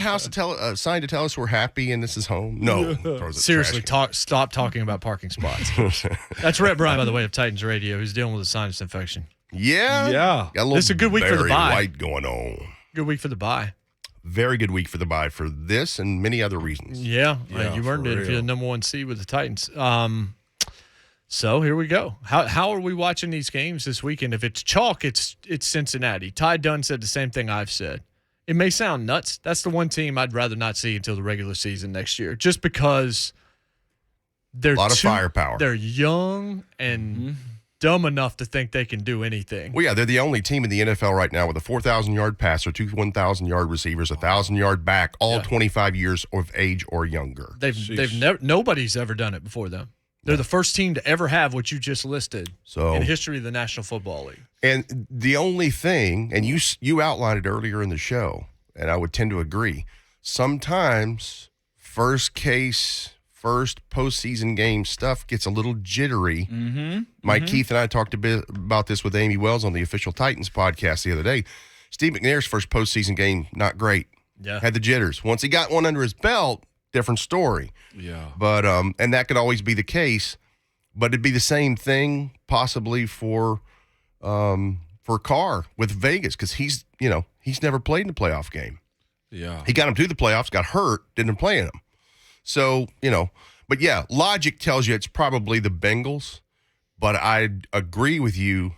house a sign to tell us we're happy and this is home? No. Seriously, stop talking about parking spots. That's Rhett Bryan, by the way, of Titans Radio, who's dealing with a sinus infection. Yeah. Yeah. This is a good week for the bye. White going on. Good week for the bye. Very good week for the bye for this and many other reasons. Yeah, you earned it if you're the number one seed with the Titans. So here we go. How are we watching these games this weekend? If it's chalk, it's Cincinnati. Ty Dunn said the same thing I've said. It may sound nuts. That's the one team I'd rather not see until the regular season next year, just because they're a lot of firepower. They're young and dumb enough to think they can do anything. Well, yeah, they're the only team in the NFL right now with a 4,000-yard passer, 2 1,000-yard receivers, 1,000-yard back, all 25 years of age or younger. Nobody's ever done it before them. They're the first team to ever have what you just listed in the history of the National Football League. And the only thing, and you outlined it earlier in the show, and I would tend to agree, sometimes first postseason game stuff gets a little jittery. Mike Keith and I talked a bit about this with Amy Wells on the Official Titans podcast the other day. Steve McNair's first postseason game, not great. Yeah. Had the jitters. Once he got one under his belt, different story. Yeah. But and that could always be the case, but it'd be the same thing possibly for Carr with Vegas, because he's never played in a playoff game. Yeah. He got him to the playoffs, got hurt, didn't play in them. So, but yeah, logic tells you it's probably the Bengals, but I agree with you.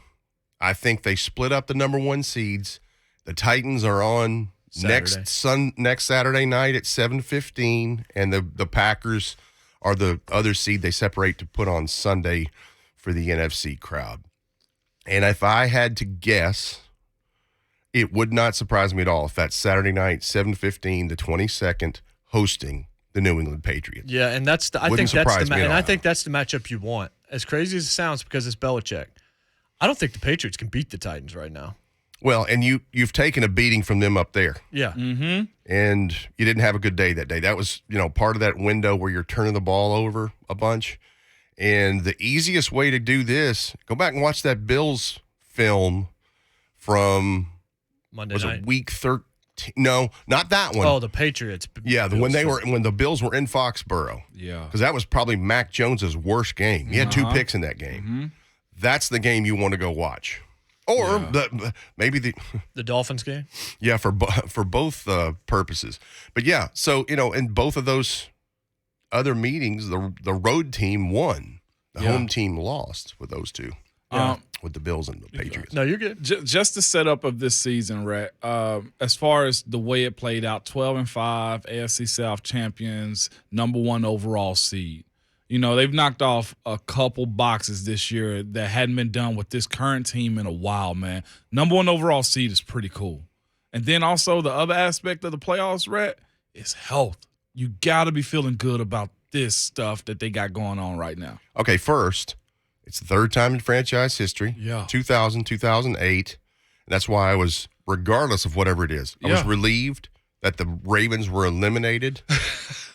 I think they split up the number one seeds. The Titans are on next Saturday night at 7:15, and the Packers are the other seed they separate to put on Sunday for the NFC crowd. And if I had to guess, it would not surprise me at all if that's Saturday night, 7:15, the 22nd, hosting the New England Patriots. Yeah, and I think that's the matchup you want. As crazy as it sounds, because it's Belichick, I don't think the Patriots can beat the Titans right now. Well, and you've taken a beating from them up there. Yeah. And you didn't have a good day that day. That was, part of that window where you're turning the ball over a bunch. And the easiest way to do this, go back and watch that Bills film from Monday night. Week 13. No, not that one. Oh, the Patriots. Yeah, when the Bills were in Foxborough. Yeah. Because that was probably Mac Jones's worst game. He had 2 picks in that game. That's the game you want to go watch. Or maybe the Dolphins game? Yeah, for both purposes. But yeah, so, in both of those other meetings, the road team won. The home team lost with those two, with the Bills and the Patriots. No, you're good. Just the setup of this season, Rhett, as far as the way it played out, 12-5, AFC South champions, number 1 overall seed. They've knocked off a couple boxes this year that hadn't been done with this current team in a while, man. Number 1 overall seed is pretty cool. And then also the other aspect of the playoffs, Rhett, is health. You got to be feeling good about this stuff that they got going on right now. Okay, first, it's the third time in franchise history. Yeah. 2000, 2008. And that's why I was, regardless of whatever it is, I was relieved that the Ravens were eliminated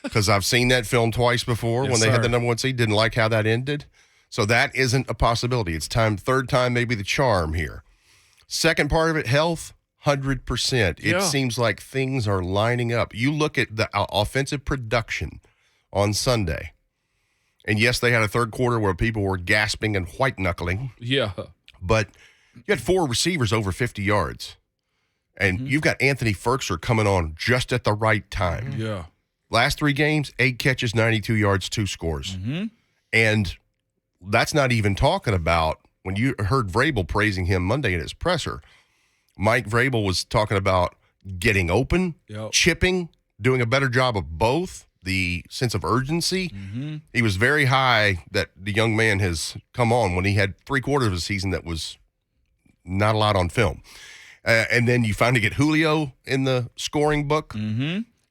because I've seen that film twice before when they had the number 1 seed. Didn't like how that ended. So that isn't a possibility. It's third time maybe the charm here. Second part of it, health, 100%. It seems like things are lining up. You look at the offensive production on Sunday, and yes, they had a third quarter where people were gasping and white-knuckling. Yeah. But you had 4 receivers over 50 yards. And you've got Anthony Ferkser coming on just at the right time. Yeah. Last 3 games, 8 catches, 92 yards, 2 scores. And that's not even talking about when you heard Vrabel praising him Monday in his presser. Mike Vrabel was talking about getting open, chipping, doing a better job of both, the sense of urgency. He was very high that the young man has come on when he had 3/4 of a season that was not a lot on film. And then you finally get Julio in the scoring book.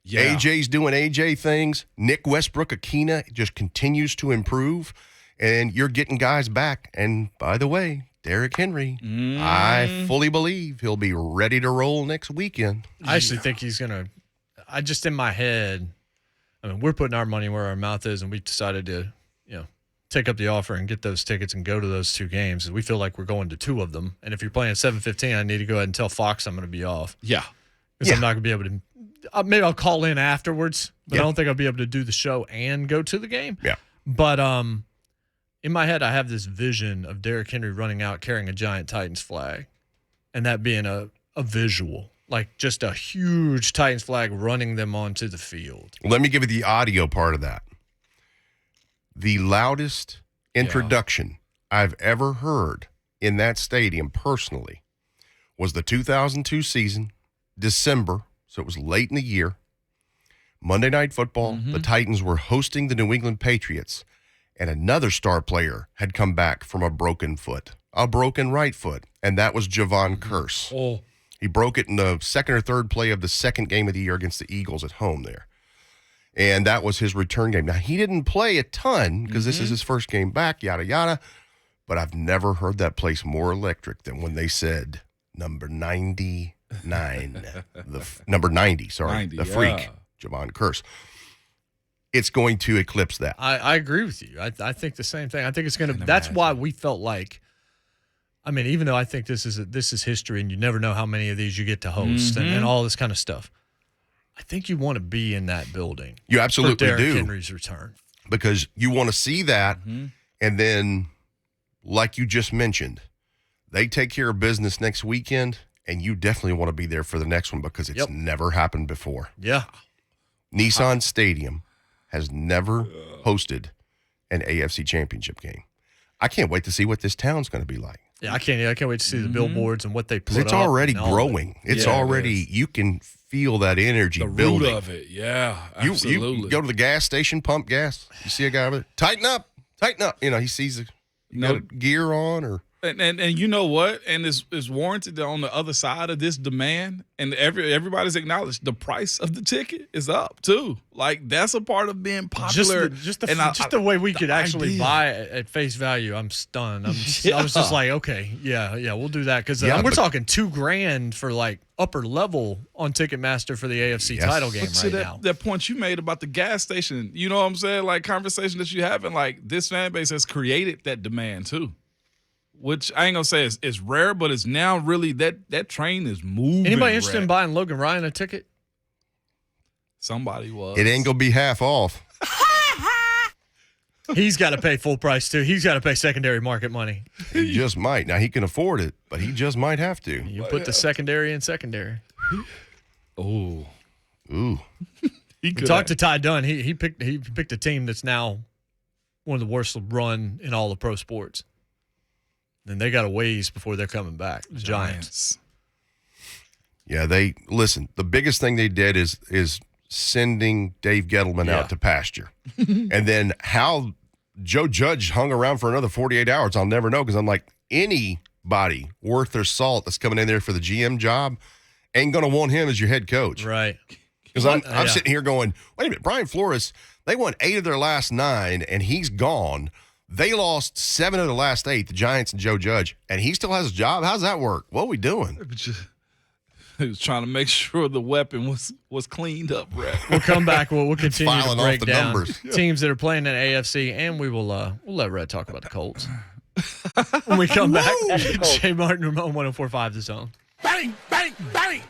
Yeah. AJ's doing AJ things. Nick Westbrook-Akina just continues to improve. And you're getting guys back. And by the way, Derrick Henry, I fully believe he'll be ready to roll next weekend. I actually think he's going to – in my head, we're putting our money where our mouth is, and we decided to, take up the offer and get those tickets and go to those 2 games. We feel like we're going to 2 of them. And if you're playing at 7:15, I need to go ahead and tell Fox I'm going to be off. Yeah. Because I'm not going to be able to maybe I'll call in afterwards, but Yeah. I don't think I'll be able to do the show and go to the game. Yeah. But in my head, I have this vision of Derrick Henry running out carrying a giant Titans flag, and that being a visual, like just a huge Titans flag running them onto the field. Let me give you the audio part of that. The loudest introduction I've ever heard in that stadium personally was the 2002 season, December, so it was late in the year. Monday Night Football, the Titans were hosting the New England Patriots, and another star player had come back from a broken foot, a broken right foot, and that was Javon Curse. Oh, He broke it in the second or third play of the second game of the year against the Eagles at home there. And that was his return game. Now, he didn't play a ton because this is his first game back, yada, yada. But I've never heard that place more electric than when they said number 99. Number 90, sorry. 90, the freak, yeah. Javon Curse. It's going to eclipse that. I agree with you. I think the same thing. I think it's going to. Can That's imagine. why we felt like. I mean, even though I think this is history, and you never know how many of these you get to host and all this kind of stuff. I think you want to be in that building. You absolutely for Derrick do. Henry's return. Because you want to see that, and then, like you just mentioned, they take care of business next weekend, and you definitely want to be there for the next one because it's never happened before. Yeah. Nissan Stadium has never hosted an AFC Championship game. I can't wait to see what this town's going to be like. Yeah, I can't wait to see the billboards and what they put Because it's up already and all growing. It's Yeah, it already, you can feel that energy the building. root of it. Yeah, You absolutely. go to the gas station, pump gas. You see a guy over there, tighten up. You know, he sees got gear on or. And you know what? And it's warranted that on the other side of this demand, and everybody's acknowledged the price of the ticket is up too. Like that's a part of being popular. Just the way we could actually buy it at face value, I'm stunned. I was just like, okay, yeah, we'll do that because we're talking $2,000 for like upper level on Ticketmaster for the AFC title game right now. That point you made about the gas station, you know what I'm saying? Like conversation that you having, like this fan base has created that demand too. Which I ain't gonna say is rare, but it's now really that train is moving. Anybody interested in buying Logan Ryan a ticket? Somebody was. It ain't gonna be half off. He's got to pay full price too. He's got to pay secondary market money. He just might. Now he can afford it, but he just might have to. You put the secondary in secondary. Oh, Ooh. We talked to Ty Dunn. He picked a team that's now one of the worst run in all of pro sports. And they got a ways before they're coming back. The Giants. Yeah, listen. The biggest thing they did is sending Dave Gettleman out to pasture, and then how Joe Judge hung around for another 48 hours. I'll never know because I'm like anybody worth their salt that's coming in there for the GM job ain't gonna want him as your head coach, Right? Because I'm sitting here going, wait a minute, Brian Flores. They won 8 of their last 9, and he's gone. They lost 7 of the last 8, the Giants and Joe Judge, and he still has a job. How's that work? What are we doing? He was trying to make sure the weapon was cleaned up, Brett. We'll come back. We'll continue Filing to off break the down numbers. teams that are playing in AFC, and we'll let Rhett talk about the Colts when we come back. That's the Colts. JMart Ramon 104.5 The Zone. Bang, bang, bang.